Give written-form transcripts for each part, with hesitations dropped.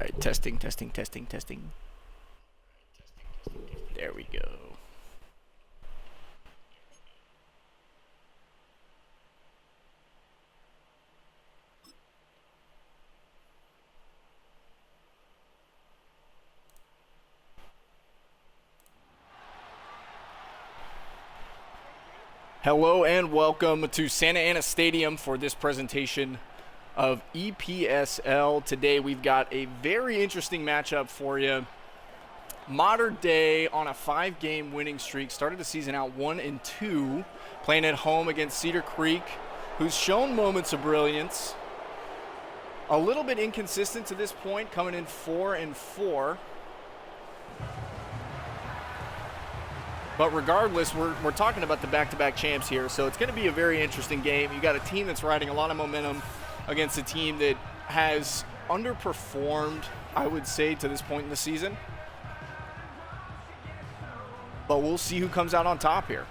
right, testing. There we go. Hello and welcome to Santa Ana Stadium for this presentation of EPSL. Today we've got a very interesting matchup for you. Modern Day on a 5-game winning streak, started the season out 1-2, playing at home against Cedar Creek, who's shown moments of brilliance. A little bit inconsistent to this point, coming in 4-4. But regardless, we're talking about the back-to-back champs here, so it's going to be a very interesting game. You got a team that's riding a lot of momentum against a team that has underperformed, I would say, to this point in the season. But we'll see who comes out on top here.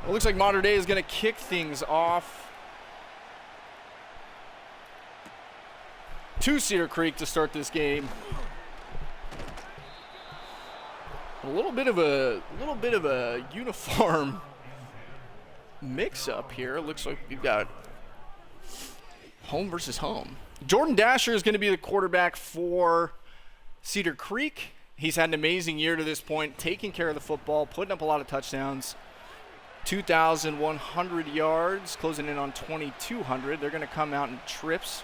It looks like Modern Day is going to kick things off to Cedar Creek to start this game. A little bit of a uniform mix-up here. It looks like we've got home versus home. Jordan Dasher is going to be the quarterback for Cedar Creek. He's had an amazing year to this point, taking care of the football, putting up a lot of touchdowns. 2,100 yards, closing in on 2,200. They're going to come out in trips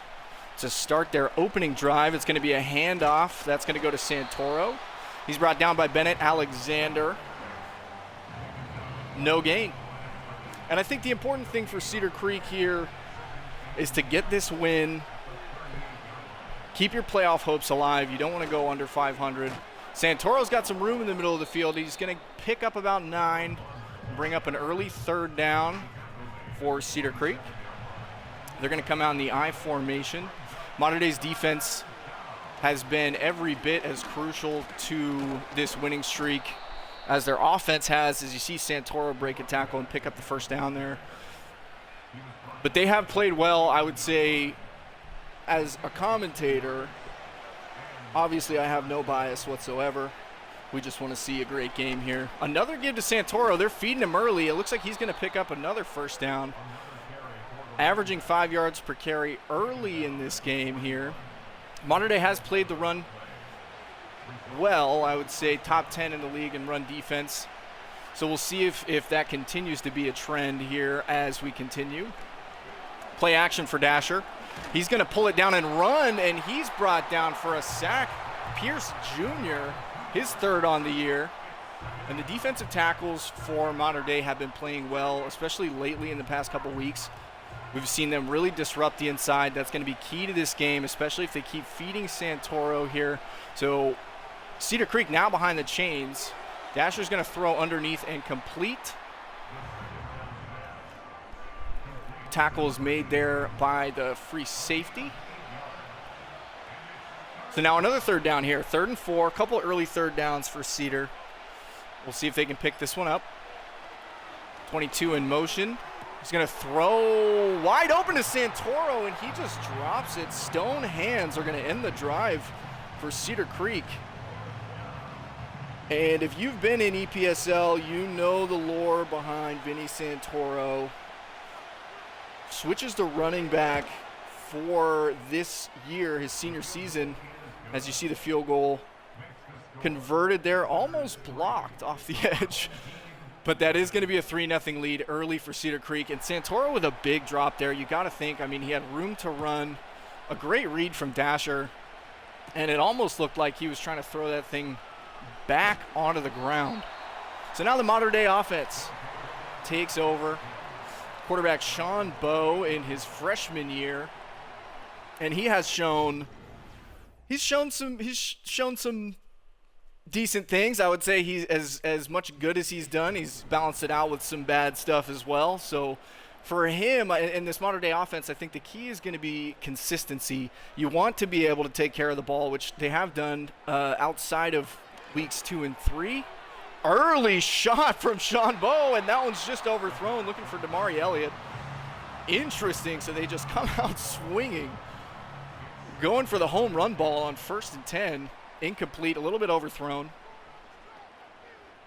to start their opening drive. It's going to be a handoff. That's going to go to Santoro. He's brought down by Bennett Alexander. No gain. And I think the important thing for Cedar Creek here is to get this win. Keep your playoff hopes alive. You don't want to go under 500. Santoro's got some room in the middle of the field. He's going to pick up about 9. Bring up an early third down for Cedar Creek. They're going to come out in the I formation. Modern Day's defense has been every bit as crucial to this winning streak as their offense has, as you see Santoro break a tackle and pick up the first down there. But they have played well, I would say, as a commentator. Obviously, I have no bias whatsoever. We just want to see a great game here. Another give to Santoro. They're feeding him early. It looks like he's going to pick up another first down. Averaging 5 yards per carry early in this game here. Modern Day has played the run well, I would say top 10 in the league in run defense. So we'll see if that continues to be a trend here as we continue. Play action for Dasher. He's going to pull it down and run, and he's brought down for a sack. Pierce Jr., his third on the year. And the defensive tackles for Modern Day have been playing well, especially lately in the past couple weeks. We've seen them really disrupt the inside. That's going to be key to this game, especially if they keep feeding Santoro here. So Cedar Creek now behind the chains. Dasher's going to throw underneath and complete. Tackle is made there by the free safety. So now another third down here, 3rd and 4, a couple early third downs for Cedar. We'll see if they can pick this one up. 22 in motion. He's going to throw wide open to Santoro, and he just drops it. Stone hands are going to end the drive for Cedar Creek. And if you've been in EPSL, you know the lore behind Vinny Santoro. Switches to running back for this year, his senior season. As you see the field goal converted there, almost blocked off the edge. But that is going to be a 3-0 lead early for Cedar Creek. And Santoro with a big drop there. You got to think, I mean, he had room to run. A great read from Dasher. And it almost looked like he was trying to throw that thing back onto the ground. So now the Modern Day offense takes over. Quarterback Sean Bowe in his freshman year. And he has shown some decent things. I would say he's as much good as he's done. He's balanced it out with some bad stuff as well. So for him in this Modern Day offense, I think the key is going to be consistency. You want to be able to take care of the ball, which they have done outside of weeks 2 and 3. Early shot from Sean Bowe, and that one's just overthrown, looking for Damari Elliott. Interesting, so they just come out swinging. Going for the home run ball on 1st and 10. Incomplete, a little bit overthrown.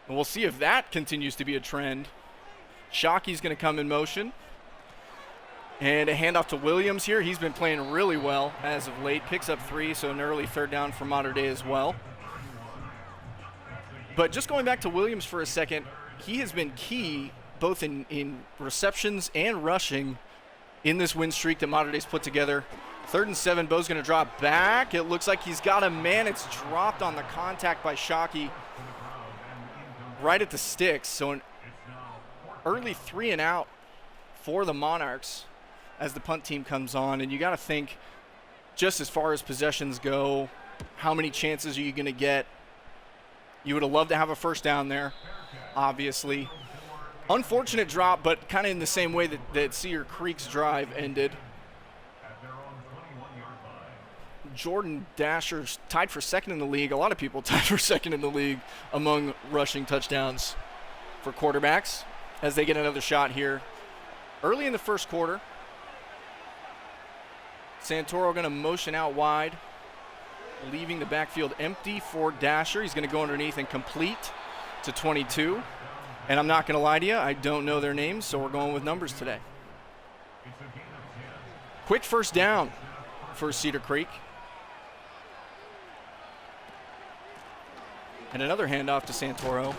And we'll see if that continues to be a trend. Shockey's going to come in motion. And a handoff to Williams here. He's been playing really well as of late. Picks up 3, so an early 3rd down for Mater Dei as well. But just going back to Williams for a second, he has been key both in receptions and rushing in this win streak that Mater Dei's put together. 3rd and 7, Bo's going to drop back. It looks like he's got a man. It's dropped on the contact by Shockey right at the sticks. So an early 3 and out for the Monarchs as the punt team comes on. And you got to think, just as far as possessions go, how many chances are you going to get? You would have loved to have a 1st down there, obviously. Unfortunate drop, but kind of in the same way that Cedar Creek's drive ended. Jordan Dasher's tied for 2nd in the league. A lot of people tied for 2nd in the league among rushing touchdowns for quarterbacks as they get another shot here. Early in the 1st quarter, Santoro going to motion out wide, leaving the backfield empty for Dasher. He's going to go underneath and complete to 22. And I'm not going to lie to you, I don't know their names, so we're going with numbers today. Quick 1st down for Cedar Creek. And another handoff to Santoro.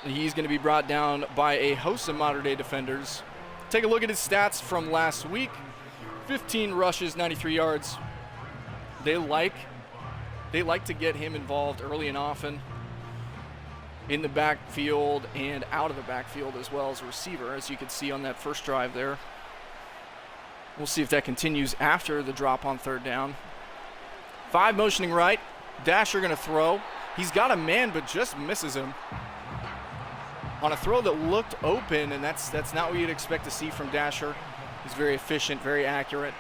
He's going to be brought down by a host of Mater Dei defenders. Take a look at his stats from last week. 15 rushes, 93 yards. They like to get him involved early and often in the backfield and out of the backfield as well as a receiver, as you can see on that 1st drive there. We'll see if that continues after the drop on 3rd down. 5 motioning right. Dasher going to throw. He's got a man, but just misses him on a throw that looked open, and that's not what you'd expect to see from Dasher. He's very efficient, very accurate.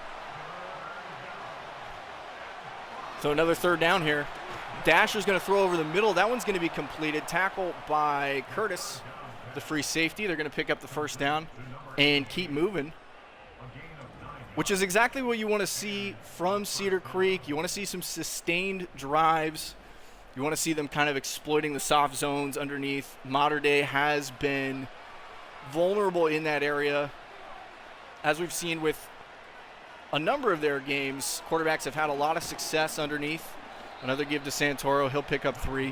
So another 3rd down here. Dasher's going to throw over the middle. That one's going to be completed. Tackle by Curtis, the free safety. They're going to pick up the 1st down and keep moving, which is exactly what you want to see from Cedar Creek. You want to see some sustained drives. You want to see them kind of exploiting the soft zones underneath. Mater Dei has been vulnerable in that area. As we've seen with a number of their games, quarterbacks have had a lot of success underneath. Another give to Santoro. He'll pick up 3.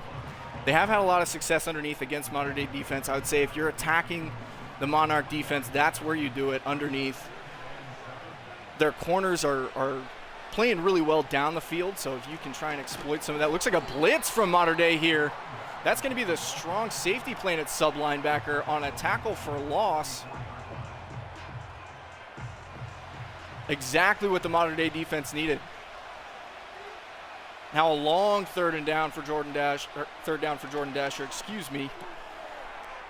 They have had a lot of success underneath against Mater Dei defense. I would say if you're attacking the Monarch defense, that's where you do it, underneath. Their corners are playing really well down the field, so if you can try and exploit some of that. Looks like a blitz from Mater Dei here. That's going to be the strong safety playing at sub linebacker on a tackle for loss. Exactly what the Mater Dei defense needed. Now a long 3rd down for Jordan Dasher, excuse me.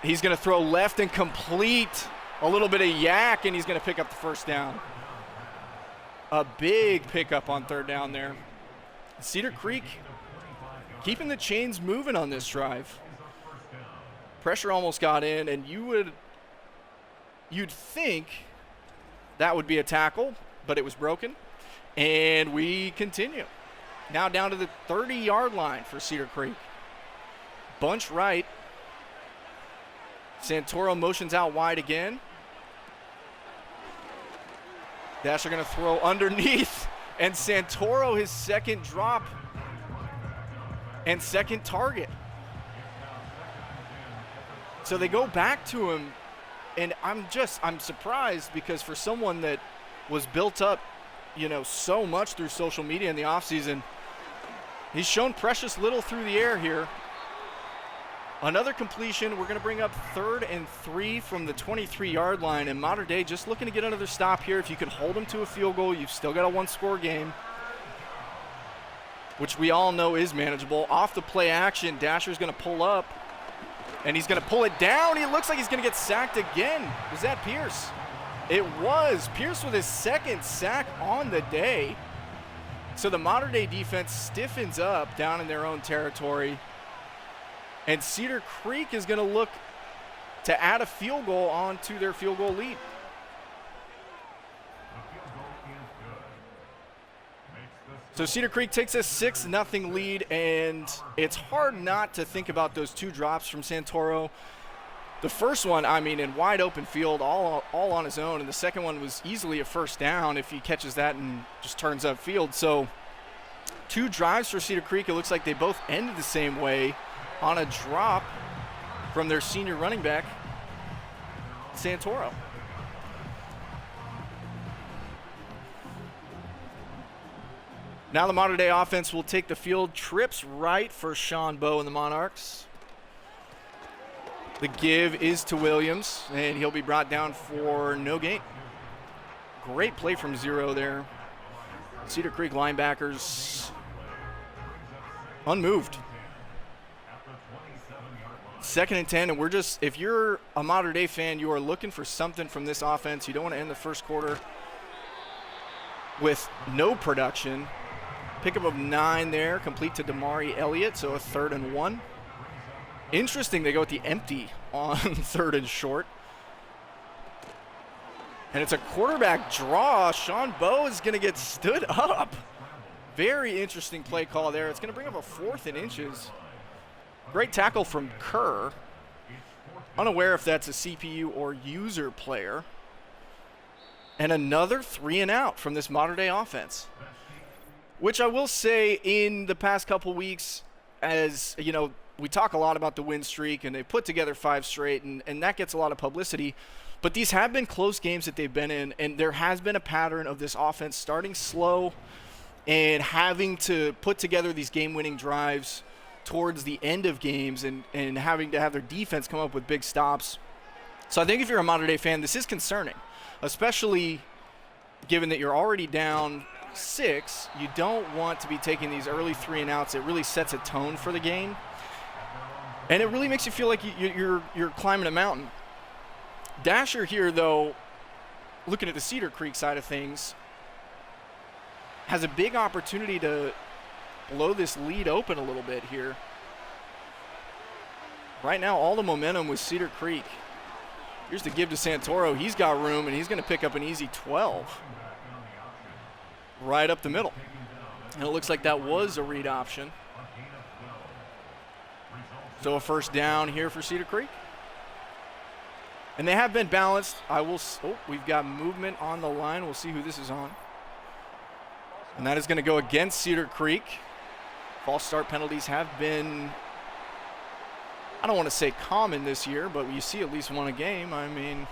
He's going to throw left and complete. A little bit of yak, and he's going to pick up the 1st down. A big pickup on 3rd down there. Cedar Creek keeping the chains moving on this drive. Pressure almost got in, and you'd think that would be a tackle, but it was broken. And we continue. Now down to the 30-yard line for Cedar Creek. Bunch right. Santoro motions out wide again. Dasher going to throw underneath. And Santoro, his 2nd drop and 2nd target. So they go back to him. And I'm surprised because for someone that was built up, so much through social media in the offseason, he's shown precious little through the air here. Another completion. We're going to bring up 3rd and 3 from the 23-yard line. And Mater Dei just looking to get another stop here. If you can hold them to a field goal, you've still got a 1-score game, which we all know is manageable. Off the play action, Dasher's going to pull up, and he's going to pull it down. He looks like he's going to get sacked again. Was that Pierce? It was. Pierce with his 2nd sack on the day. So the Mater Dei defense stiffens up down in their own territory. And Cedar Creek is going to look to add a field goal onto their field goal lead. So Cedar Creek takes a 6-0 lead, and it's hard not to think about those two drops from Santoro. The first one, I mean, in wide open field, all on his own, and the second one was easily a first down if he catches that and just turns upfield. So 2 drives for Cedar Creek. It looks like they both ended the same way on a drop from their senior running back, Santoro. Now the modern day offense will take the field. Trips right for Sean Bowe and the Monarchs. The give is to Williams, and he'll be brought down for no gain. Great play from zero there. Cedar Creek linebackers unmoved. 2nd and 10, and we're just, if you're a modern day fan, you are looking for something from this offense. You don't want to end the first quarter with no production. Pickup of 9 there, complete to Damari Elliott, so a 3rd and 1. Interesting, they go with the empty on 3rd and short. And it's a quarterback draw. Sean Bowe is going to get stood up. Very interesting play call there. It's going to bring up a 4th and inches. Great tackle from Kerr. Unaware if that's a CPU or user player. And another 3 and out from this modern day offense. Which I will say, in the past couple weeks, as you know, we talk a lot about the win streak, and they put together 5 straight, and that gets a lot of publicity. But these have been close games that they've been in, and there has been a pattern of this offense starting slow and having to put together these game-winning drives towards the end of games, and having to have their defense come up with big stops. So I think if you're a modern-day fan, this is concerning, especially given that you're already down 6. You don't want to be taking these early 3 and outs. It really sets a tone for the game, and it really makes you feel like you're climbing a mountain. Dasher here, though, looking at the Cedar Creek side of things, has a big opportunity to blow this lead open a little bit here. Right now, all the momentum with Cedar Creek. Here's the give to Santoro. He's got room, and he's going to pick up an easy 12. Right up the middle. And it looks like that was a read option. So a first down here for Cedar Creek. And they have been balanced. We've got movement on the line. We'll see who this is on. And that is going to go against Cedar Creek. False start penalties have been, I don't want to say common this year, but you see at least one a game. I mean,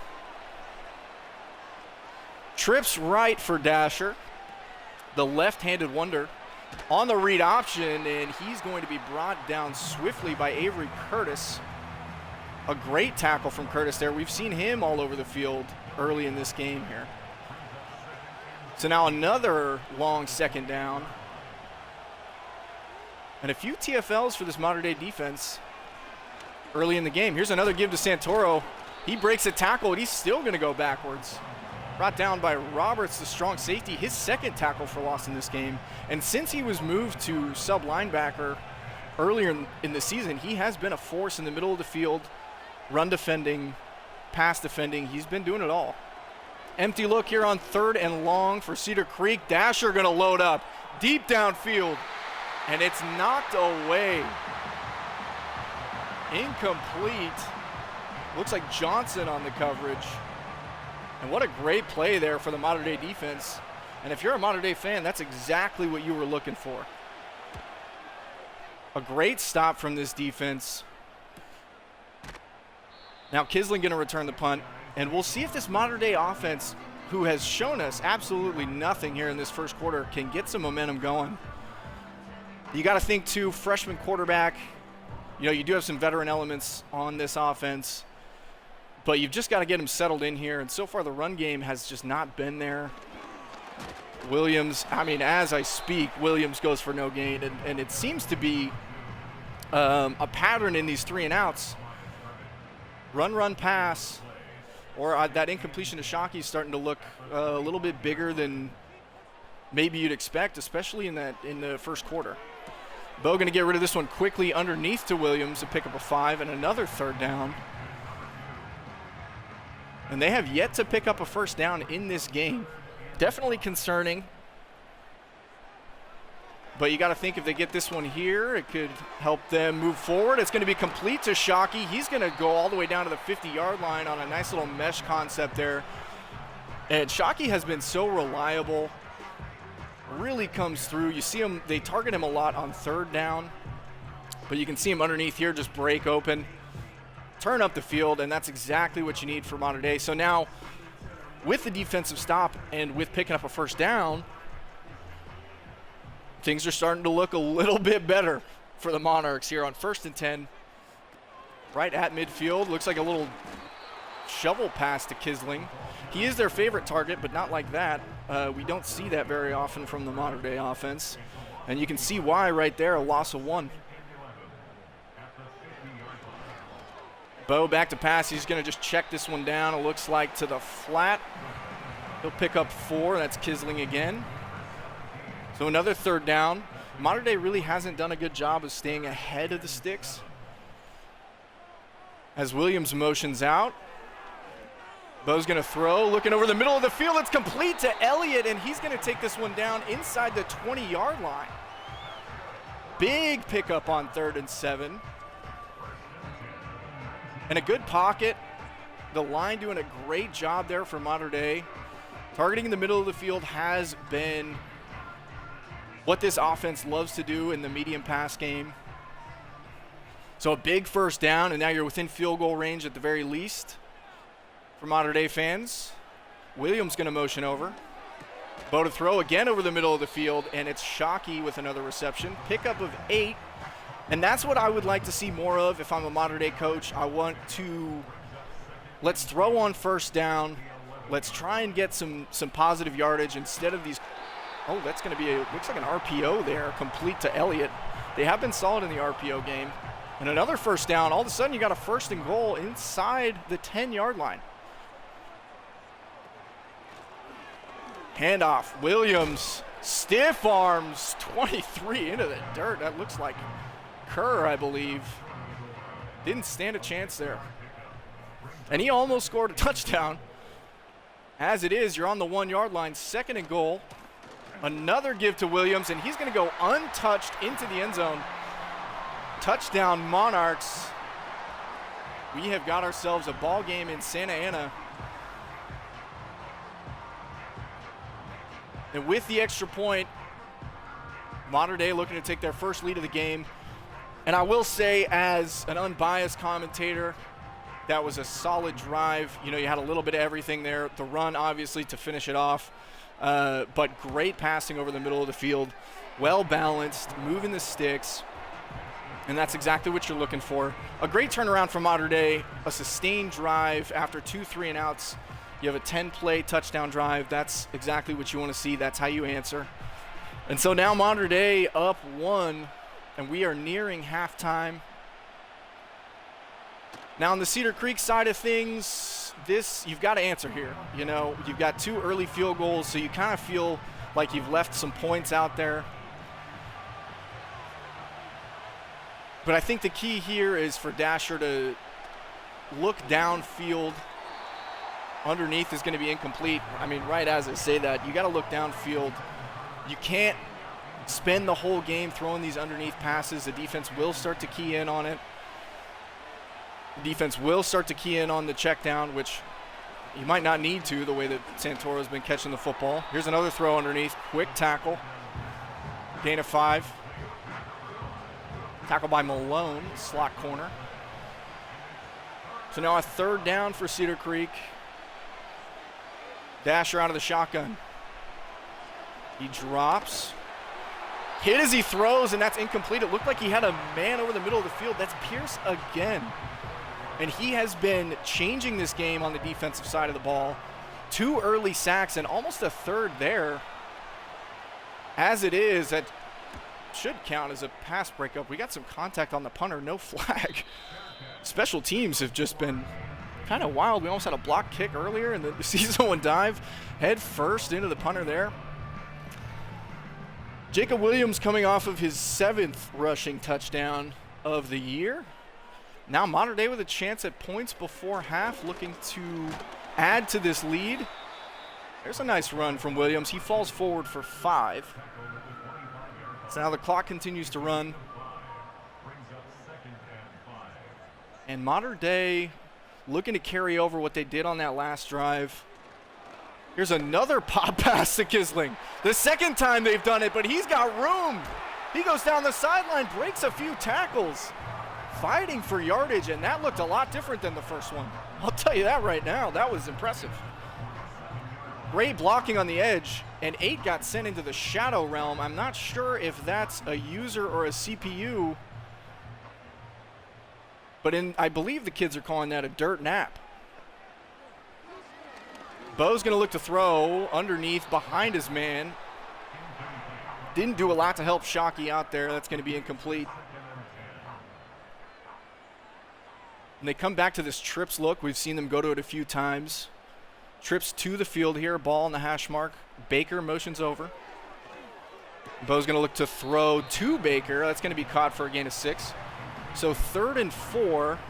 trips right for Dasher, the left-handed wonder, on the read option, and he's going to be brought down swiftly by Avery Curtis. A great tackle from Curtis there. We've seen him all over the field early in this game here. So now another long 2nd down. And a few TFLs for this modern-day defense early in the game. Here's another give to Santoro. He breaks a tackle, and he's still going to go backwards. Brought down by Roberts, the strong safety, his 2nd tackle for loss in this game. And since he was moved to sub-linebacker earlier in the season, he has been a force in the middle of the field, run defending, pass defending. He's been doing it all. Empty look here on 3rd and long for Cedar Creek. Dasher going to load up deep downfield, and it's knocked away. Incomplete. Looks like Johnson on the coverage. And what a great play there for the modern-day defense. And if you're a modern-day fan, that's exactly what you were looking for. A great stop from this defense. Now Kisling going to return the punt. And we'll see if this modern-day offense, who has shown us absolutely nothing here in this first quarter, can get some momentum going. You got to think, too, freshman quarterback. You know, you do have some veteran elements on this offense, but you've just got to get them settled in here. And so far, the run game has just not been there. Williams, I mean, as I speak, Williams goes for no gain. And it seems to be a pattern in these 3 and outs. Run, pass. Or that incompletion to Shockey is starting to look a little bit bigger than maybe you'd expect, especially in the first quarter. Bo going to get rid of this one quickly underneath to Williams to pick up a 5 and another 3rd down. And they have yet to pick up a 1st down in this game. Definitely concerning. But you got to think if they get this one here, it could help them move forward. It's going to be complete to Shockey. He's going to go all the way down to the 50-yard line on a nice little mesh concept there. And Shockey has been so reliable. Really comes through. You see him, they target him a lot on 3rd down. But you can see him underneath here just break open, turn up the field, and that's exactly what you need for modern day. So now, with the defensive stop and with picking up a 1st down, things are starting to look a little bit better for the Monarchs here on 1st and 10. Right at midfield. Looks like a little shovel pass to Kisling. He is their favorite target, but not like that. We don't see that very often from the modern day offense. And you can see why right there, a loss of 1. Bo back to pass. He's going to just check this one down. It looks like to the flat. He'll pick up 4. That's Kisling again. So another 3rd down. Modern day really hasn't done a good job of staying ahead of the sticks. As Williams motions out. Bo's going to throw. Looking over the middle of the field. It's complete to Elliott, and he's going to take this one down inside the 20-yard line. Big pickup on 3rd and 7. And a good pocket. The line doing a great job there for modern day. Targeting in the middle of the field has been what this offense loves to do in the medium pass game. So a big 1st down, and now you're within field goal range at the very least for modern day fans. Williams going to motion over. Bo to throw again over the middle of the field, and it's Shockey with another reception. Pickup of 8. And that's what I would like to see more of if I'm a modern day coach. I want to, let's throw on 1st down. Let's try and get some positive yardage instead of these. Oh, that's going to be looks like an RPO there, complete to Elliott. They have been solid in the RPO game. And another 1st down. All of a sudden you got a 1st and goal inside the 10-yard line. Handoff, Williams, stiff arms, 23 into the dirt. That looks like Kerr, I believe. Didn't stand a chance there. And he almost scored a touchdown. As it is, you're on the 1-yard line, 2nd and goal. Another give to Williams, and he's going to go untouched into the end zone. Touchdown, Monarchs. We have got ourselves a ball game in Santa Ana. And with the extra point, modern day looking to take their 1st lead of the game. And I will say, as an unbiased commentator, that was a solid drive. You know, you had a little bit of everything there. The run, obviously, to finish it off. But great passing over the middle of the field. Well-balanced, moving the sticks. And that's exactly what you're looking for. A great turnaround from modern day. A sustained drive after 2 3-and-outs. You have a 10-play touchdown drive. That's exactly what you want to see. That's how you answer. And so now modern day up 1. And we are nearing halftime. Now on the Cedar Creek side of things, you've got to answer here. You know, you've got 2 early field goals, so you kind of feel like you've left some points out there. But I think the key here is for Dasher to look downfield. Underneath is going to be incomplete. I mean, right as I say that, you got to look downfield. You can't spend the whole game throwing these underneath passes. The defense will start to key in on it. The defense will start to key in on the check down, which you might not need to the way that Santoro's been catching the football. Here's another throw underneath. Quick tackle. Gain of 5. Tackle by Malone, slot corner. So now a 3rd down for Cedar Creek. Dasher out of the shotgun. He drops. Hit as he throws, and that's incomplete. It looked like he had a man over the middle of the field. That's Pierce again. And he has been changing this game on the defensive side of the ball. 2 early sacks and almost a 3rd there. As it is, that should count as a pass breakup. We got some contact on the punter, no flag. Special teams have just been kind of wild. We almost had a block kick earlier, and then see someone dive head first into the punter there. Jacob Williams coming off of his 7th rushing touchdown of the year. Now Mater Dei with a chance at points before half, looking to add to this lead. There's a nice run from Williams. He falls forward for 5. So now the clock continues to run. And Mater Dei looking to carry over what they did on that last drive. Here's another pop pass to Kisling. The second time they've done it, but he's got room. He goes down the sideline, breaks a few tackles, fighting for yardage, and that looked a lot different than the first one. I'll tell you that right now. That was impressive. Great blocking on the edge, and 8 got sent into the shadow realm. I'm not sure if that's a user or a CPU, but I believe the kids are calling that a dirt nap. Bo's going to look to throw underneath behind his man. Didn't do a lot to help Shockey out there. That's going to be incomplete. And they come back to this trips look. We've seen them go to it a few times. Trips to the field here, ball on the hash mark. Baker motions over. Bo's going to look to throw to Baker. That's going to be caught for a gain of 6. So 3rd and 4,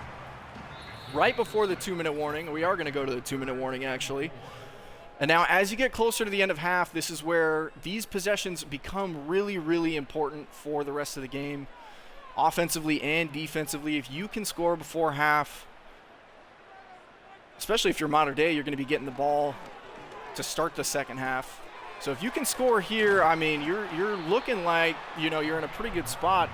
right before the 2-minute warning. We are going to go to the 2-minute warning, actually. And now as you get closer to the end of half, this is where these possessions become really, really important for the rest of the game, offensively and defensively. If you can score before half, especially if you're Mater Dei, you're going to be getting the ball to start the second half. So if you can score here, I mean, you're looking like, you're in a pretty good spot.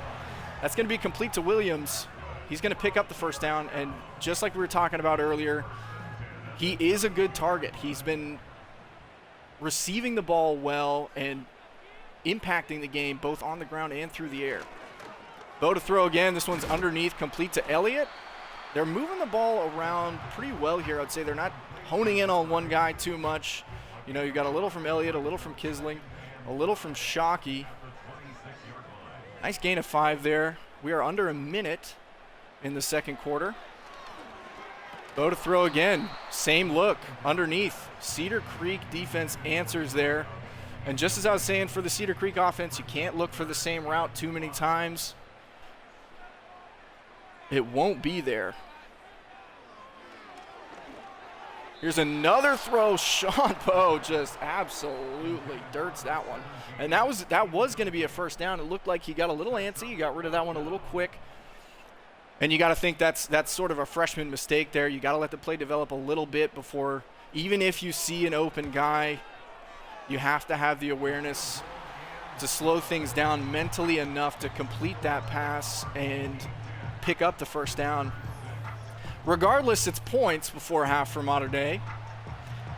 That's going to be complete to Williams. He's going to pick up the first down, and just like we were talking about earlier, he is a good target. He's been receiving the ball well and impacting the game both on the ground and through the air. Bo to throw again. This one's underneath, complete to Elliott. They're moving the ball around pretty well here. I'd say they're not honing in on one guy too much. You got a little from Elliott, a little from Kisling, a little from Shockey. Nice gain of 5 there. We are under a minute in the second quarter. Bo to throw again. Same look underneath. Cedar Creek defense answers there. And just as I was saying for the Cedar Creek offense, you can't look for the same route too many times. It won't be there. Here's another throw. Sean Bo just absolutely dirts that one. And that was going to be a first down. It looked like he got a little antsy. He got rid of that one a little quick. And you got to think that's sort of a freshman mistake there. You got to let the play develop a little bit before, even if you see an open guy, you have to have the awareness to slow things down mentally enough to complete that pass and pick up the first down. Regardless, it's points before half for Mater Dei.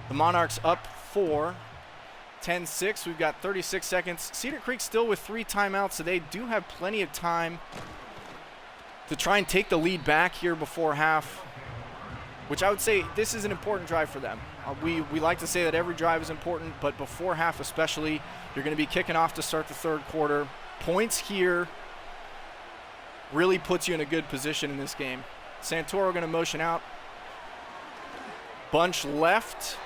The Monarchs up 4, 10-6. We've got 36 seconds. Cedar Creek still with 3 timeouts, so they do have plenty of time to try and take the lead back here before half, which I would say this is an important drive for them. We like to say that every drive is important, but before half especially, you're going to be kicking off to start the third quarter. Points here really puts you in a good position in this game. Santoro going to motion out. Bunch left.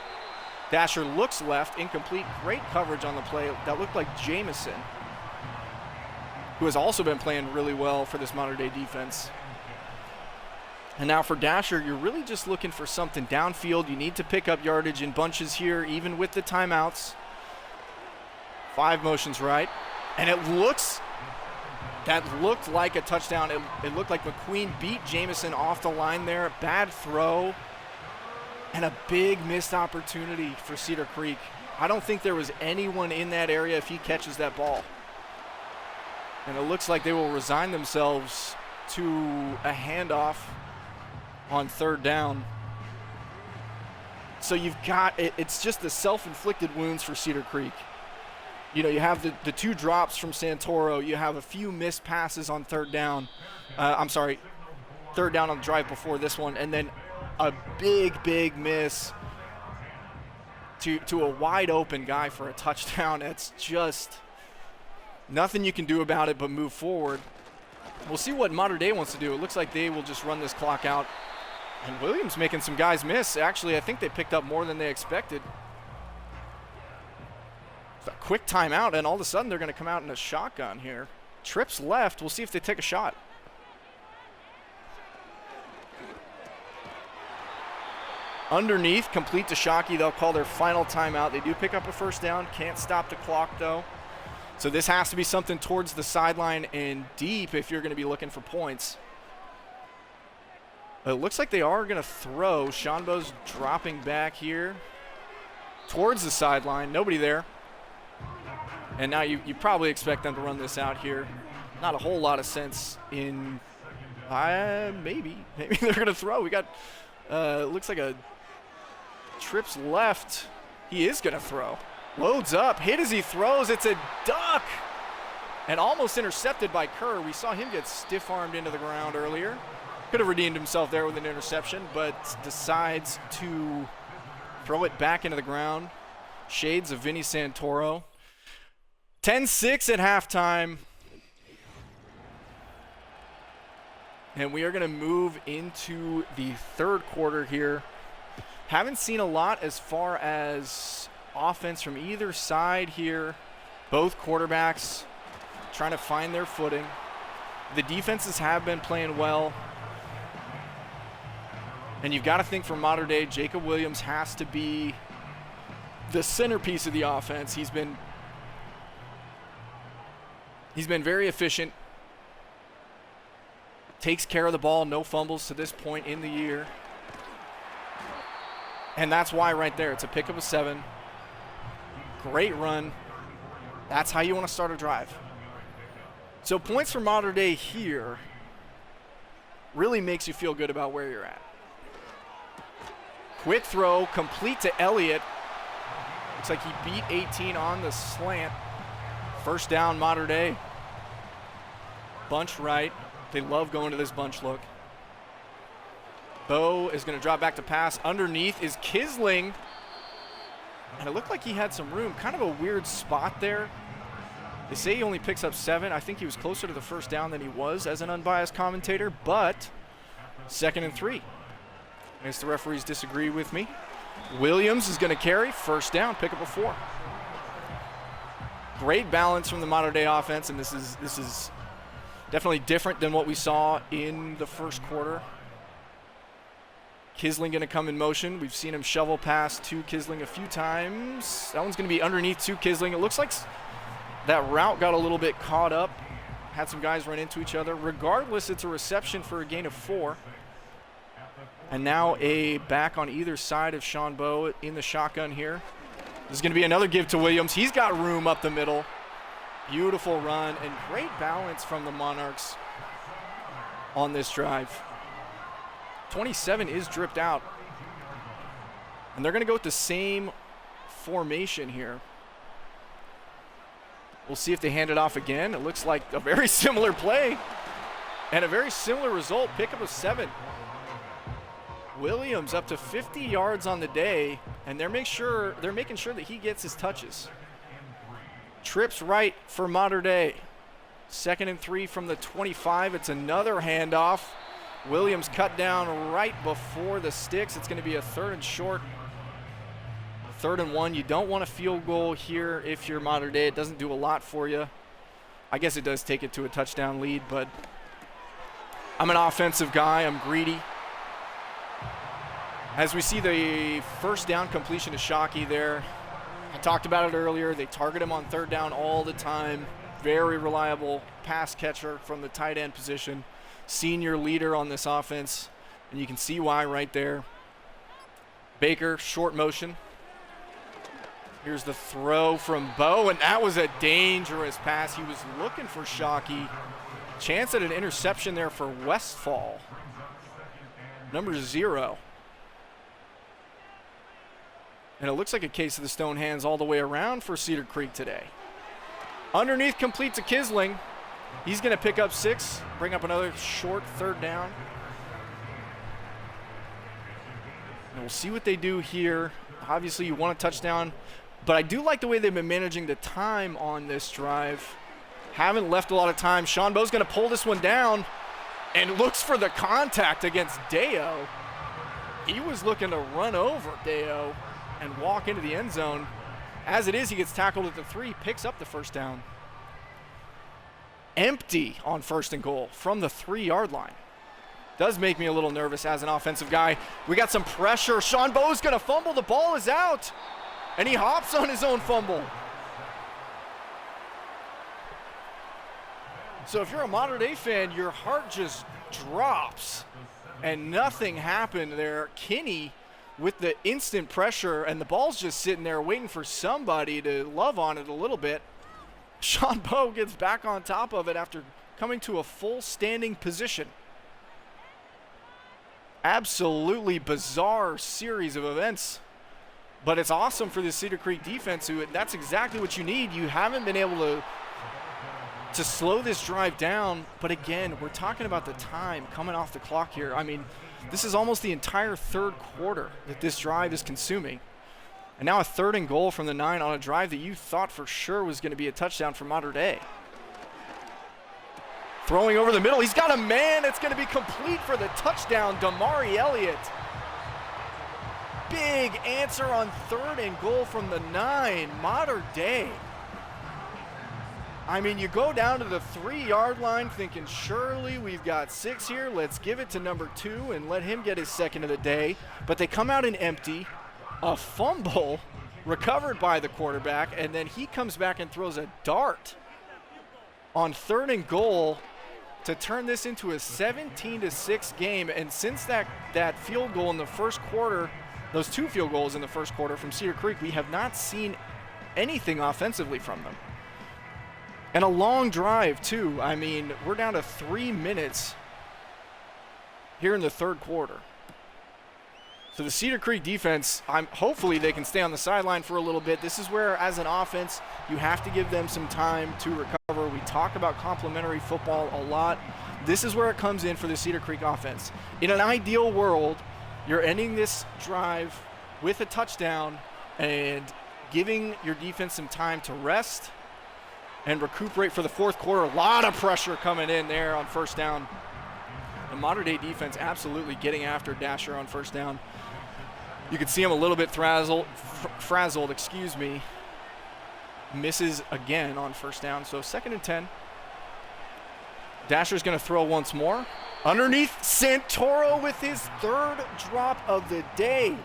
Dasher looks left. Incomplete. Great coverage on the play. That looked like Jamison, who has also been playing really well for this Mater Dei defense. And now for Dasher, you're really just looking for something downfield. You need to pick up yardage in bunches here, even with the timeouts. 5 motions right. And that looked like a touchdown. It looked like McQueen beat Jamison off the line there. Bad throw. And a big missed opportunity for Cedar Creek. I don't think there was anyone in that area if he catches that ball. And it looks like they will resign themselves to a handoff on third down. So you've got, it's just the self-inflicted wounds for Cedar Creek. You have the 2 drops from Santoro. You have a few missed passes on third down. Third down on the drive before this one. And then a big miss to a wide open guy for a touchdown. It's just nothing you can do about it but move forward. We'll see what Mater Dei wants to do. It looks like they will just run this clock out. And Williams making some guys miss. Actually, I think they picked up more than they expected. a quick timeout, and all of a sudden they're going to come out in a shotgun here. Trips left. We'll see if they take a shot. Underneath, complete to Shockey. They'll call their final timeout. They do pick up a first down. Can't stop the clock, though. So this has to be something towards the sideline and deep if you're going to be looking for points. It looks like they are going to throw. Shanbo's dropping back here towards the sideline. Nobody there. And now you probably expect them to run this out here. Not a whole lot of sense in maybe they're going to throw. We got looks like a trips left. He is going to throw. Loads up, hit as he throws. It's a duck. And almost intercepted by Kerr. We saw him get stiff-armed into the ground earlier. Could have redeemed himself there with an interception, but decides to throw it back into the ground. Shades of Vinny Santoro. 10-6 at halftime. And we are going to move into the third quarter here. Haven't seen a lot as far as offense from either side here. Both quarterbacks trying to find their footing. The defenses have been playing well. And you've got to think for modern day, Jacob Williams has to be the centerpiece of the offense. He's been very efficient. Takes care of the ball, no fumbles to this point in the year. And that's why right there, it's a pickup of 7. Great run. That's how you want to start a drive. So points for modern day here really makes you feel good about where you're at. Quick throw, complete to Elliott. Looks like he beat 18 on the slant. First down, modern day. Bunch right. They love going to this bunch look. Bo is going to drop back to pass. Underneath is Kisling. And it looked like he had some room. Kind of a weird spot there. They say he only picks up 7. I think he was closer to the first down than he was as an unbiased commentator. But 2nd and 3. I guess the referees disagree with me. Williams is going to carry. First down, pick up a 4. Great balance from the modern day offense, and this is definitely different than what we saw in the first quarter. Kisling going to come in motion. We've seen him shovel pass to Kisling a few times. That one's going to be underneath to Kisling. It looks like that route got a little bit caught up. Had some guys run into each other. Regardless, it's a reception for a gain of 4. And now a back on either side of Sean Bowe in the shotgun here. This is going to be another give to Williams. He's got room up the middle. Beautiful run and great balance from the Monarchs on this drive. 27 is dripped out. And they're going to go with the same formation here. We'll see if they hand it off again. It looks like a very similar play and a very similar result. Pickup of 7. Williams up to 50 yards on the day, and they're making sure that he gets his touches. Trips right for modern day. 2nd and 3 from the 25. It's another handoff. Williams cut down right before the sticks. It's going to be a 3rd and short. 3rd and 1. You don't want a field goal here if you're modern day. It doesn't do a lot for you. I guess it does take it to a touchdown lead, but I'm an offensive guy. I'm greedy. As we see the first down completion to Shockey there. I talked about it earlier. They target him on 3rd down all the time. Very reliable pass catcher from the tight end position. Senior leader on this offense. And you can see why right there. Baker, short motion. Here's the throw from Bowe, and that was a dangerous pass. He was looking for Shockey. Chance at an interception there for Westfall. Number 0. And it looks like a case of the stone hands all the way around for Cedar Creek today. Underneath, complete to Kisling. He's going to pick up 6, bring up another short 3rd down. And we'll see what they do here. Obviously, you want a touchdown, but I do like the way they've been managing the time on this drive. Haven't left a lot of time. Sean Bowe's going to pull this one down and looks for the contact against Deo. He was looking to run over Deo and walk into the end zone. As it is, he gets tackled at the 3, picks up the first down. Empty on 1st and goal from the 3-yard line. Does make me a little nervous as an offensive guy. We got some pressure. Sean Bowe's going to fumble. The ball is out. And he hops on his own fumble. So if you're a Mater Dei fan, your heart just drops. And nothing happened there. Kinney with the instant pressure, and the ball's just sitting there waiting for somebody to love on it a little bit. Sean Bowe gets back on top of it after coming to a full standing position. Absolutely bizarre series of events, but it's awesome for the Cedar Creek defense, who that's exactly what you need. You haven't been able to slow this drive down, but again, we're talking about the time coming off the clock here. I mean, this is almost the entire 3rd quarter that this drive is consuming. And now a 3rd and goal from the 9 on a drive that you thought for sure was going to be a touchdown for Mater Dei. Throwing over the middle, he's got a man. It's going to be complete for the touchdown, Damari Elliott. Big answer on 3rd and goal from the 9, Mater Dei. I mean, you go down to the 3-yard line thinking, surely we've got 6 here. Let's give it to number 2 and let him get his 2nd of the day. But they come out in empty. A fumble recovered by the quarterback, and then he comes back and throws a dart on 3rd and goal to turn this into a 17-6 game. And since that field goal in the 1st quarter, those 2 field goals in the 1st quarter from Cedar Creek, we have not seen anything offensively from them. And a long drive, too. I mean, we're down to 3 minutes here in the 3rd quarter. So the Cedar Creek defense, hopefully they can stay on the sideline for a little bit. This is where, as an offense, you have to give them some time to recover. We talk about complementary football a lot. This is where it comes in for the Cedar Creek offense. In an ideal world, you're ending this drive with a touchdown and giving your defense some time to rest and recuperate for the 4th quarter. A lot of pressure coming in there on 1st down. The Mater Dei defense absolutely getting after Dasher on 1st down. You can see him a little bit frazzled, Misses again on 1st down, so 2nd and 10. Dasher's going to throw once more. Underneath, Santoro with his 3rd drop of the day.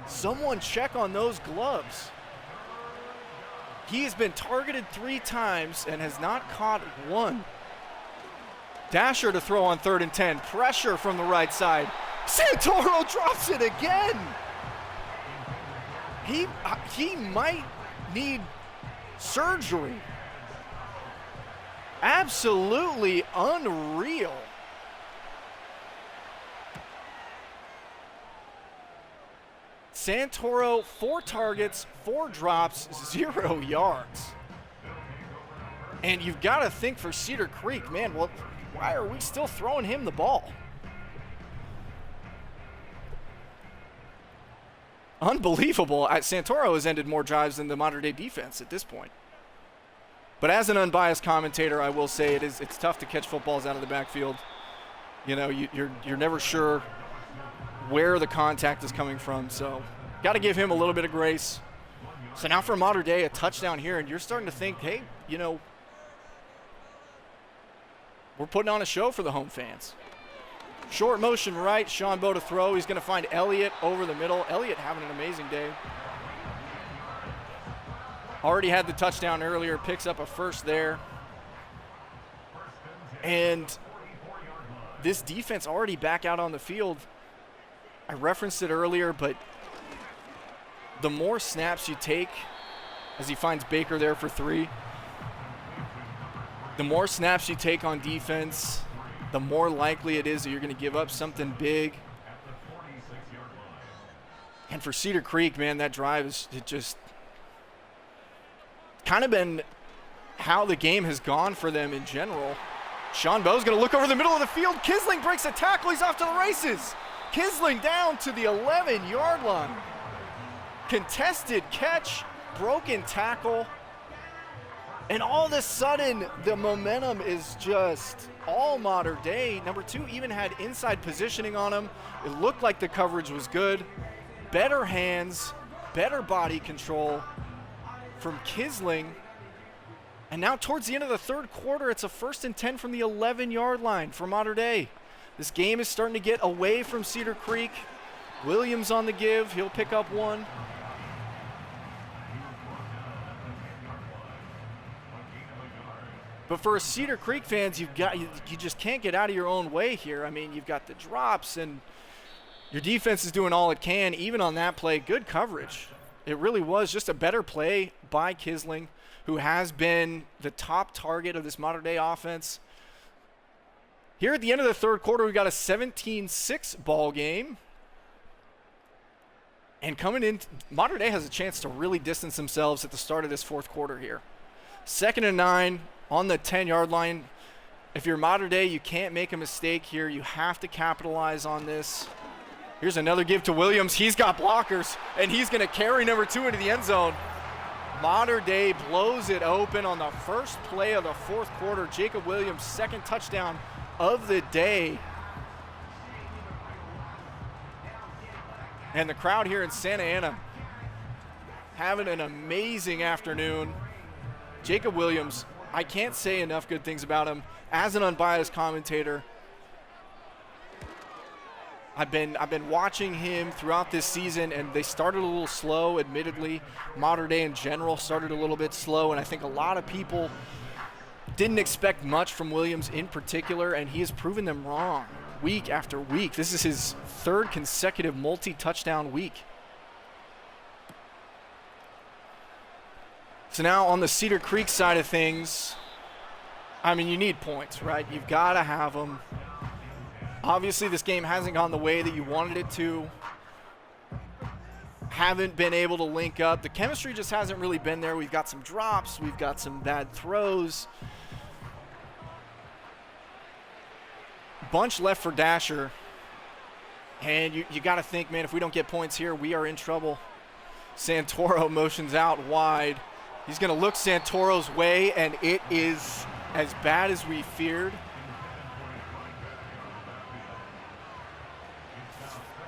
Someone check on those gloves. He has been targeted 3 times and has not caught one. Dasher to throw on 3rd and 10. Pressure from the right side. Santoro drops it again. He might need surgery. Absolutely unreal. Santoro, 4 targets, 4 drops, 0 yards. And you've got to think for Cedar Creek, man, well, why are we still throwing him the ball? Unbelievable. Santoro has ended more drives than the Mater Dei defense at this point. But as an unbiased commentator, I will say it's tough to catch footballs out of the backfield. You know, you're never sure where the contact is coming from, so got to give him a little bit of grace. So now for Mater Dei, a touchdown here, and you're starting to think, hey, you know, we're putting on a show for the home fans. Short motion right, Sean Bowe to throw. He's going to find Elliott over the middle. Elliott having an amazing day. Already had the touchdown earlier, picks up a 1st there. And this defense already back out on the field. I referenced it earlier, but the more snaps you take, as he finds Baker there for 3, the more snaps you take on defense, the more likely it is that you're going to give up something big. And for Cedar Creek, man, that drive is just kind of been how the game has gone for them in general. Sean Bowe's going to look over the middle of the field. Kisling breaks a tackle. He's off to the races. Kisling down to the 11-yard line. Contested catch, broken tackle. And all of a sudden, the momentum is just all Mater Dei. Number 2 even had inside positioning on him. It looked like the coverage was good. Better hands. better body control from Kisling. And now towards the end of the third quarter, it's a 1st and 10 from the 11-yard line for Mater Dei. This game is starting to get away from Cedar Creek. Williams on the give. He'll pick up one. But for Cedar Creek fans, you just can't get out of your own way here. I mean, you've got the drops, and your defense is doing all it can, even on that play. Good coverage. It really was just a better play by Kisling, who has been the top target of this Mater Dei offense. Here at the end of the third quarter, we got a 17-6 ball game. And coming in, Mater Dei has a chance to really distance themselves at the start of this fourth quarter here. 2nd and 9 on the 10-yard line. If you're Mater Dei, you can't make a mistake here. You have to capitalize on this. Here's another give to Williams. He's got blockers, and he's going to carry number 2 into the end zone. Mater Dei blows it open on the first play of the fourth quarter. Jacob Williams' 2nd touchdown of the day. And the crowd here in Santa Ana having an amazing afternoon. Jacob Williams, I can't say enough good things about him as an unbiased commentator. I've been watching him throughout this season, and they started a little slow, admittedly. Mater Dei in general started a little bit slow, and I think a lot of people didn't expect much from Williams in particular, and he has proven them wrong week after week. This is his 3rd consecutive multi-touchdown week. So now on the Cedar Creek side of things, I mean, you need points, right? You've got to have them. Obviously, this game hasn't gone the way that you wanted it to. Haven't been able to link up. The chemistry just hasn't really been there. We've got some drops. We've got some bad throws. Bunch left for Dasher. And you got to think, man, if we don't get points here, we are in trouble. Santoro motions out wide. He's going to look Santoro's way, and it is as bad as we feared.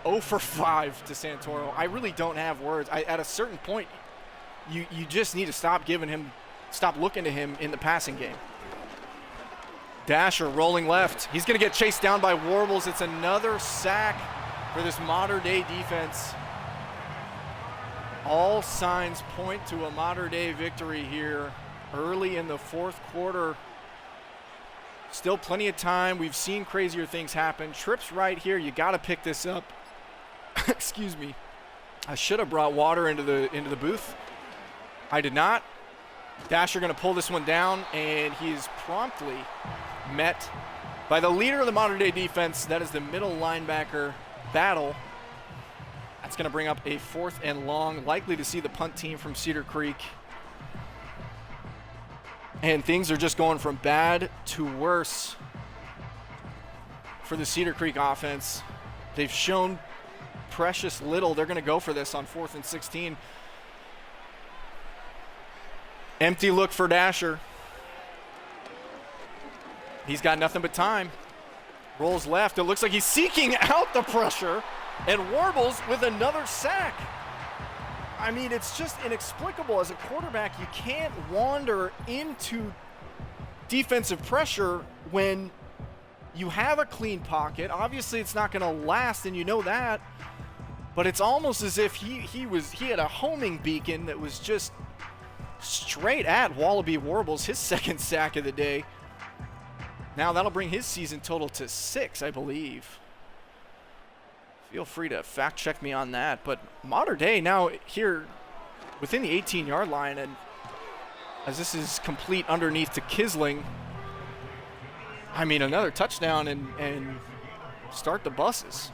0 for 5 to Santoro. I really don't have words. At a certain point, you just need to stop looking to him in the passing game. Dasher rolling left. He's going to get chased down by Warbles. It's another sack for this Mater Dei defense. All signs point to a Mater Dei victory here early in the fourth quarter. Still plenty of time. We've seen crazier things happen. Trips right here. You got to pick this up. Excuse me. I should have brought water into the booth. I did not. Dasher going to pull this one down, and he is promptly met by the leader of the Mater Dei defense. That is the middle linebacker battle. That's going to bring up a 4th and long, likely to see the punt team from Cedar Creek. And things are just going from bad to worse for the Cedar Creek offense. They've shown precious little. They're going to go for this on 4th and 16. Empty look for Dasher. He's got nothing but time. Rolls left. It looks like he's seeking out the pressure, and Warbles with another sack. I mean, it's just inexplicable. As a quarterback, you can't wander into defensive pressure when you have a clean pocket. Obviously, it's not going to last, and you know that. But it's almost as if he had a homing beacon that was just straight at Wallaby Warbles, his 2nd sack of the day. Now that'll bring his season total to 6, I believe. Feel free to fact check me on that. But Mater Dei now here within the 18-yard line, and as this is complete underneath to Kisling, I mean, another touchdown and start the buses.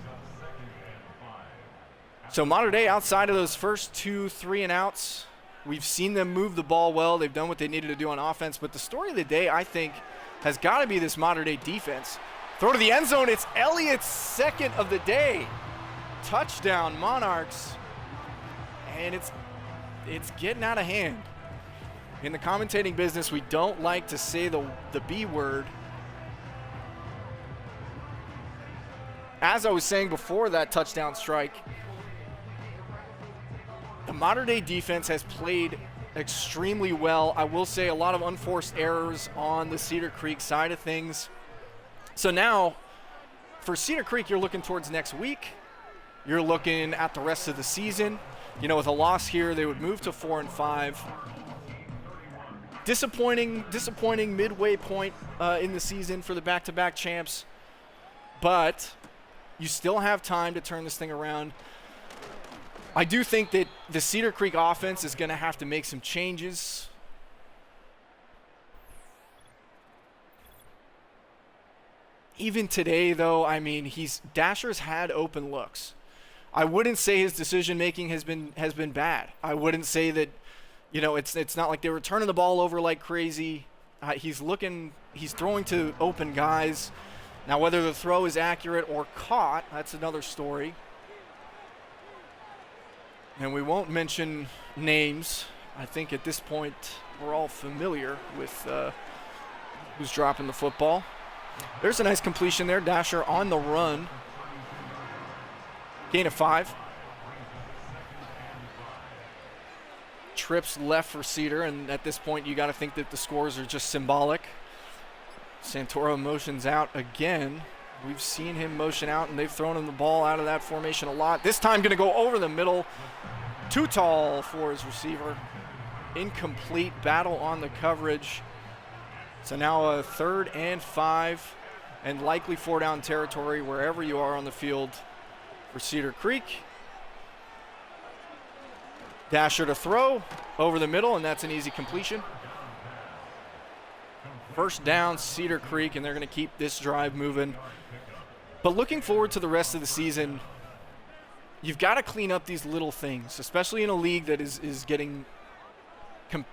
So Mater Dei, outside of those first 2 3-and-outs, we've seen them move the ball well. They've done what they needed to do on offense. But the story of the day, I think, has got to be this Mater Dei defense. Throw to the end zone. It's Elliott's 2nd of the day. Touchdown, Monarchs. And it's getting out of hand. In the commentating business, we don't like to say the B word. As I was saying before that touchdown strike, the Mater Dei defense has played extremely well. I will say a lot of unforced errors on the Cedar Creek side of things. So now, for Cedar Creek, you're looking towards next week. You're looking at the rest of the season. You know, with a loss here, they would move to 4-5. Disappointing midway point in the season for the back-to-back champs. But you still have time to turn this thing around. I do think that the Cedar Creek offense is going to have to make some changes. Even today, though, I mean, Dasher's had open looks. I wouldn't say his decision-making has been bad. I wouldn't say that, you know, it's not like they were turning the ball over like crazy. He's throwing to open guys. Now, whether the throw is accurate or caught, that's another story. And we won't mention names. I think at this point we're all familiar with who's dropping the football. There's a nice completion there. Dasher on the run. Gain of 5. Trips left for Cedar, and at this point you got to think that the scores are just symbolic. Santoro motions out again. We've seen him motion out, and they've thrown him the ball out of that formation a lot. This time going to go over the middle. Too tall for his receiver. Incomplete. Battle on the coverage. So now a 3rd and 5, and likely 4-down territory wherever you are on the field for Cedar Creek. Dasher to throw over the middle, and that's an easy completion. First down, Cedar Creek, and they're going to keep this drive moving. But looking forward to the rest of the season, you've got to clean up these little things, especially in a league that is getting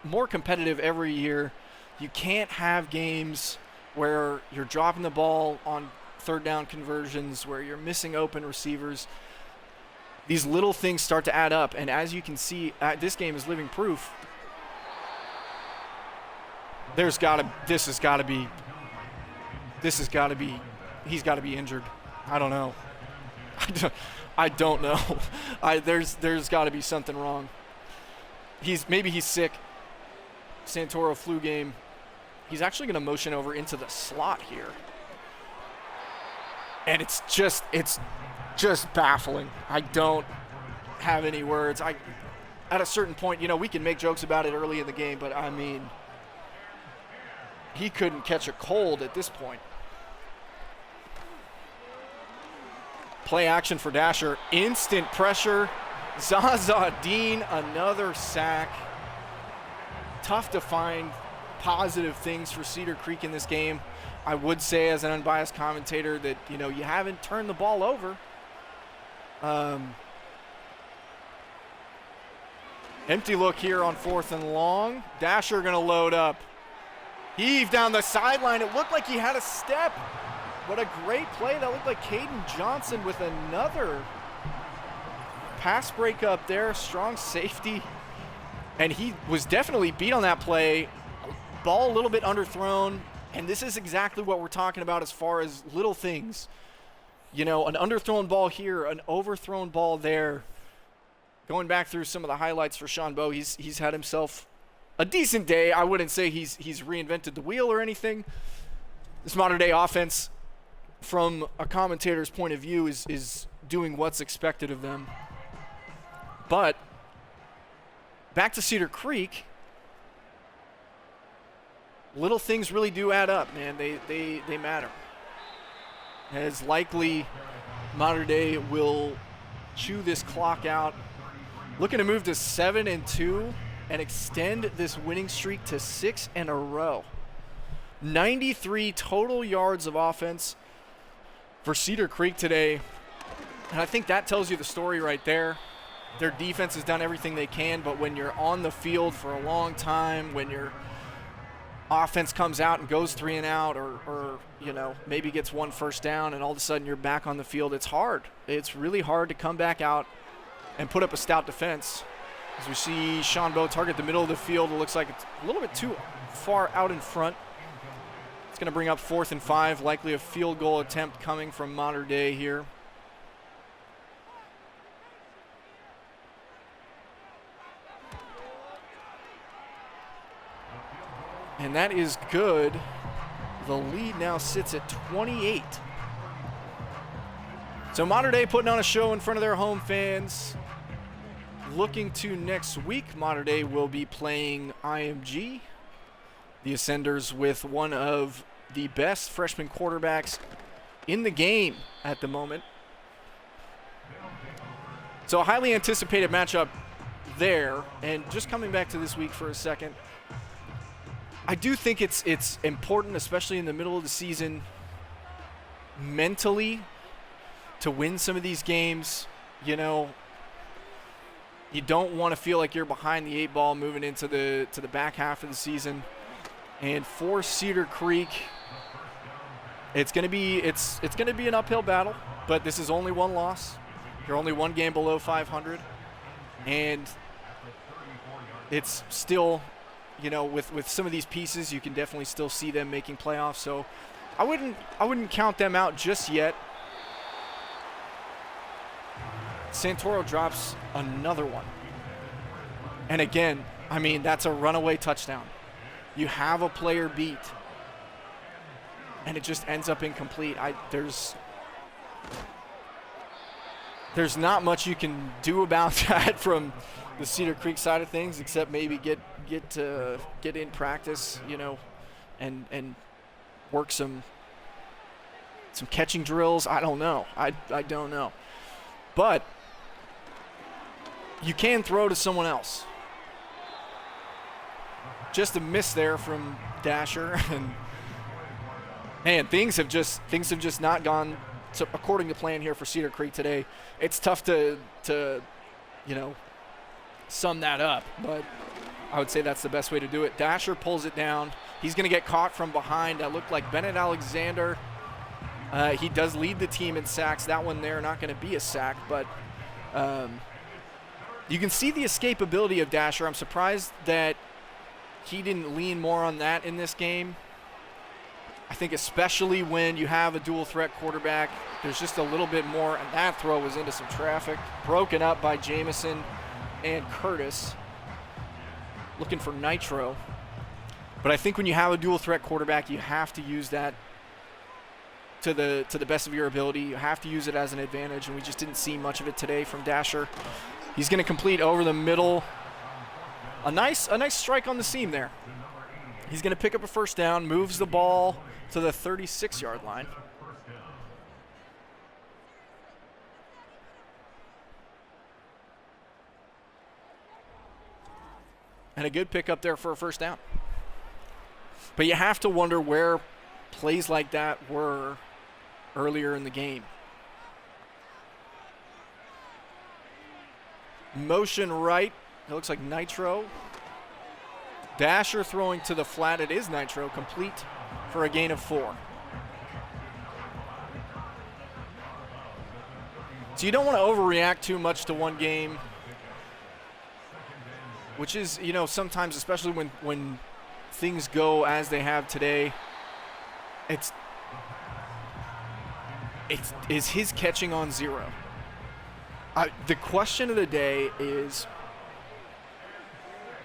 more competitive every year. You can't have games where you're dropping the ball on 3rd down conversions, where you're missing open receivers. These little things start to add up, and as you can see, this game is living proof. He's got to be injured. I don't know. I don't know. There's got to be something wrong. Maybe he's sick. Santoro flu game. He's actually going to motion over into the slot here. And it's just baffling. I don't have any words. At a certain point, you know, we can make jokes about it early in the game, but I mean, he couldn't catch a cold at this point. Play action for Dasher. Instant pressure. Zaza Dean, another sack. Tough to find positive things for Cedar Creek in this game. I would say, as an unbiased commentator, that, you know, you haven't turned the ball over. Empty look here on 4th and long. Dasher going to load up. Heave down the sideline. It looked like he had a step. What a great play. That looked like Caden Johnson with another pass break up there. Strong safety. And he was definitely beat on that play. Ball a little bit underthrown. And this is exactly what we're talking about as far as little things. You know, an underthrown ball here, an overthrown ball there. Going back through some of the highlights for Sean Bowe, he's had himself a decent day. I wouldn't say he's reinvented the wheel or anything. This Mater Dei offense, from a commentator's point of view, is doing what's expected of them. But back to Cedar Creek, little things really do add up, man. They matter. As likely Mater Dei will chew this clock out. Looking to move to 7-2 and extend this winning streak to 6 in a row. 93 total yards of offense for Cedar Creek today. And I think that tells you the story right there. Their defense has done everything they can, but when you're on the field for a long time, when your offense comes out and goes 3 and out, or you know, maybe gets 1 first down, and all of a sudden you're back on the field, it's hard. It's really hard to come back out and put up a stout defense. As we see Sean Bowe target the middle of the field, it looks like it's a little bit too far out in front. It's going to bring up 4th and 5, likely a field goal attempt coming from Mater Dei here. And that is good. The lead now sits at 28. So Mater Dei putting on a show in front of their home fans. Looking to next week, Mater Dei will be playing IMG. The Ascenders with one of the best freshman quarterbacks in the game at the moment. So a highly anticipated matchup there. And just coming back to this week for a second, I do think it's important, especially in the middle of the season, mentally, to win some of these games. You know, you don't want to feel like you're behind the 8 ball moving into the back half of the season. And for Cedar Creek, it's going to be an uphill battle, but this is only one loss. You're only one game below 500, and it's still, you know, with some of these pieces, you can definitely still see them making playoffs. So I wouldn't count them out just yet. Santoro drops another one. And again, I mean, that's a runaway touchdown. You have a player beat, and it just ends up incomplete. There's not much you can do about that from the Cedar Creek side of things, except maybe get in practice, you know, and work some catching drills. I don't know. I don't know. But you can throw to someone else. Just a miss there from Dasher, and man, things have just not gone according to plan here for Cedar Creek today. It's tough to you know, sum that up, but I would say that's the best way to do it. Dasher pulls it down. He's going to get caught from behind. That looked like Bennett Alexander. He does lead the team in sacks. That one there not going to be a sack, but you can see the escapability of Dasher. I'm surprised that he didn't lean more on that in this game. I think especially when you have a dual threat quarterback, there's just a little bit more, and that throw was into some traffic. Broken up by Jamison and Curtis. Looking for Nitro. But I think when you have a dual threat quarterback, you have to use that to the best of your ability. You have to use it as an advantage, and we just didn't see much of it today from Dasher. He's going to complete over the middle. A nice strike on the seam there. He's going to pick up a first down, moves the ball to the 36-yard line. And a good pickup there for a first down. But you have to wonder where plays like that were earlier in the game. Motion right. It looks like Nitro. Dasher throwing to the flat. It is Nitro, complete for a gain of 4. So you don't want to overreact too much to one game, which is, you know, sometimes, especially when things go as they have today, is his catching on 0. The question of the day is,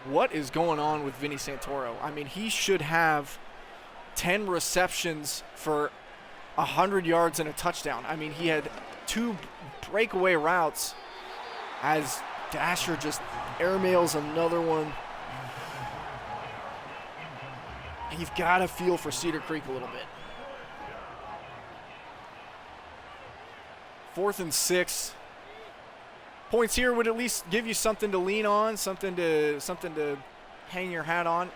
what is going on with Vinny Santoro? I mean, he should have 10 receptions for 100 yards and a touchdown. I mean, he had 2 breakaway routes as Dasher just airmails another one. And you've got to feel for Cedar Creek a little bit. 4th and 6. Points here would at least give you something to lean on, something to hang your hat on.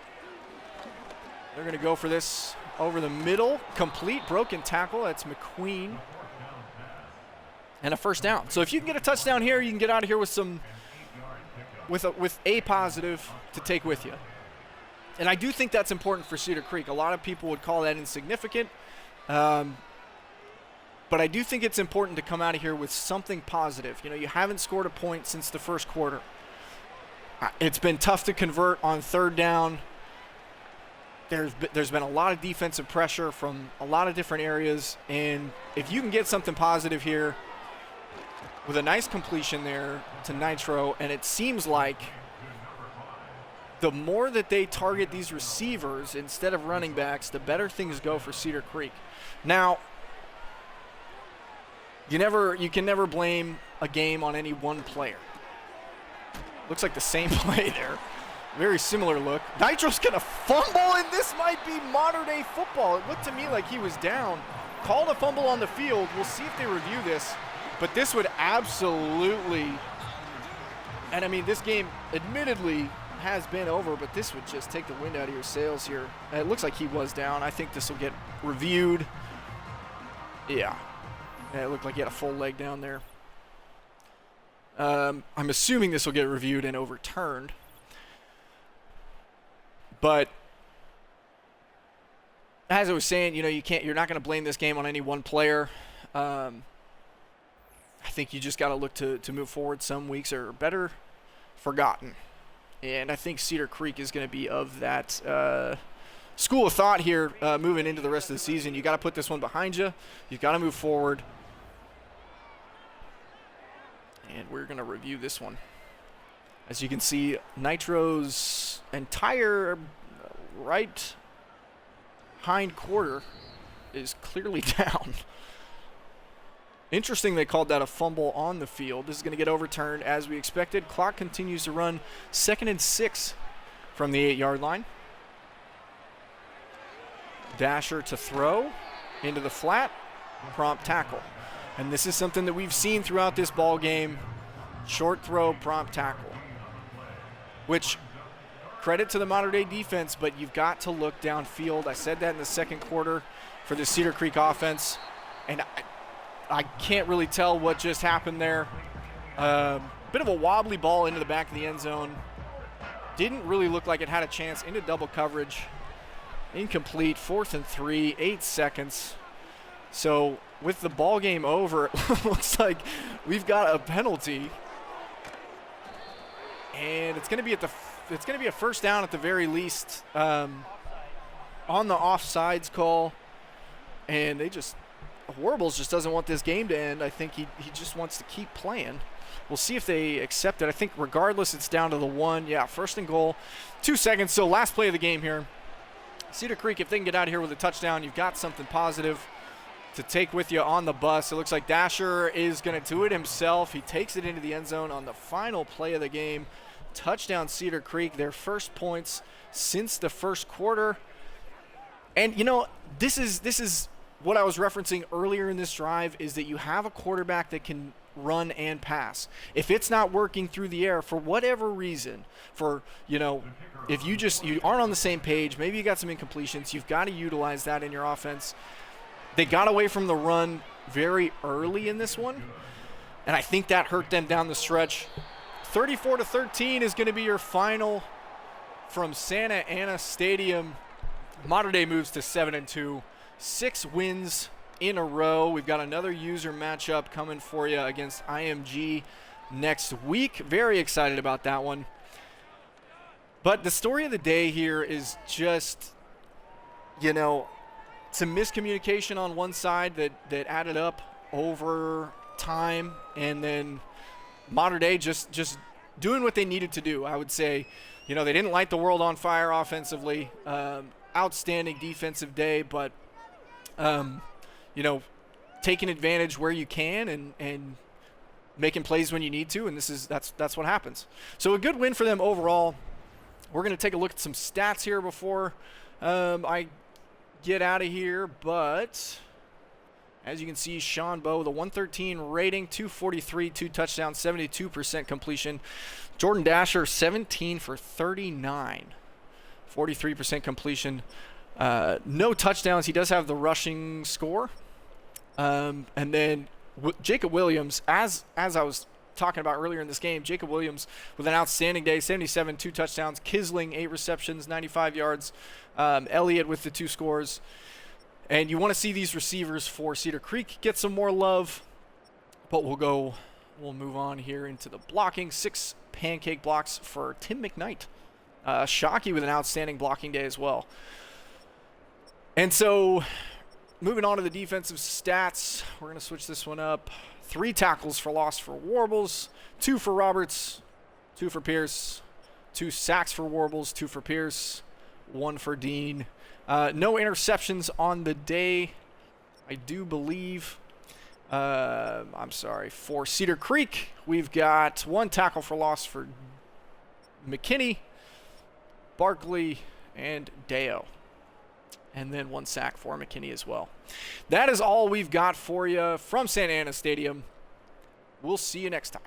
They're going to go for this over the middle. Complete broken tackle. That's McQueen. And a first down. So if you can get a touchdown here, you can get out of here with a positive to take with you. And I do think that's important for Cedar Creek. A lot of people would call that insignificant. But I do think it's important to come out of here with something positive. You know, you haven't scored a point since the first quarter. It's been tough to convert on 3rd down. There's been a lot of defensive pressure from a lot of different areas. And if you can get something positive here with a nice completion there to Nitro, and it seems like the more that they target these receivers instead of running backs, the better things go for Cedar Creek. Now, you can never blame a game on any one player. Looks like the same play there. Very similar look. Nitro's going to fumble, and this might be modern-day football. It looked to me like he was down. Called a fumble on the field. We'll see if they review this. But this would absolutely, and I mean, this game admittedly has been over, but this would just take the wind out of your sails here. And it looks like he was down. I think this will get reviewed. Yeah. It looked like he had a full leg down there. I'm assuming this will get reviewed and overturned. But as I was saying, you're not going to blame this game on any one player. I think you just got to look to move forward. Some weeks are better forgotten. And I think Cedar Creek is going to be of that school of thought here moving into the rest of the season. You got to put this one behind you. You've got to move forward. And we're going to review this one. As you can see, Nitro's entire right hind quarter is clearly down. Interesting they called that a fumble on the field. This is going to get overturned as we expected. Clock continues to run. 2nd and 6 from the 8-yard line. Dasher to throw into the flat. Prompt tackle. And this is something that we've seen throughout this ball game. Short throw, prompt tackle. Which, credit to the modern-day defense, but you've got to look downfield. I said that in the second quarter for the Cedar Creek offense. And I can't really tell what just happened there. Bit of a wobbly ball into the back of the end zone. Didn't really look like it had a chance into double coverage. Incomplete, 4th and 3, 8 seconds. So with the ball game over, it looks like we've got a penalty. And it's going to be a first down at the very least on the offsides call. And Warbles just doesn't want this game to end. I think he just wants to keep playing. We'll see if they accept it. I think regardless, it's down to the 1. Yeah, 1st and goal, 2 seconds. So last play of the game here. Cedar Creek, if they can get out of here with a touchdown, you've got something positive to take with you on the bus. It looks like Dasher is going to do it himself. He takes it into the end zone on the final play of the game. Touchdown Cedar Creek, their first points since the first quarter. And, this is what I was referencing earlier in this drive, is that you have a quarterback that can run and pass. If it's not working through the air for whatever reason, if you aren't on the same page, maybe you got some incompletions, you've got to utilize that in your offense. They got away from the run very early in this one, and I think that hurt them down the stretch. 34-13 is going to be your final from Santa Ana Stadium. Modern Day moves to 7-2. 6 wins in a row. We've got another user matchup coming for you against IMG next week. Very excited about that one. But the story of the day here is just, some miscommunication on one side that added up over time, and then Modern Day just doing what they needed to do. I would say, they didn't light the world on fire offensively. Outstanding defensive day, but taking advantage where you can and making plays when you need to, and that's what happens. So a good win for them overall. We're going to take a look at some stats here before I get out of here, but as you can see, Sean Bowe, the 113 rating, 243, 2 touchdowns, 72% completion. Jordan Dasher, 17 for 39, 43% completion. No touchdowns. He does have the rushing score. And then Jacob Williams, as I was talking about earlier in this game, Jacob Williams with an outstanding day, 77, 2 touchdowns. Kisling, 8 receptions, 95 yards. Elliott with the 2 scores. And you want to see these receivers for Cedar Creek get some more love. But we'll move on here into the blocking. 6 pancake blocks for Tim McKnight. Shockey with an outstanding blocking day as well. And so, moving on to the defensive stats, we're going to switch this one up. 3 tackles for loss for Warbles, 2 for Roberts, 2 for Pierce, 2 sacks for Warbles, 2 for Pierce, 1 for Dean. No interceptions on the day, I do believe. I'm sorry. For Cedar Creek, we've got 1 tackle for loss for McKinney, Barkley, and Deo. And then 1 sack for McKinney as well. That is all we've got for you from Santa Ana Stadium. We'll see you next time.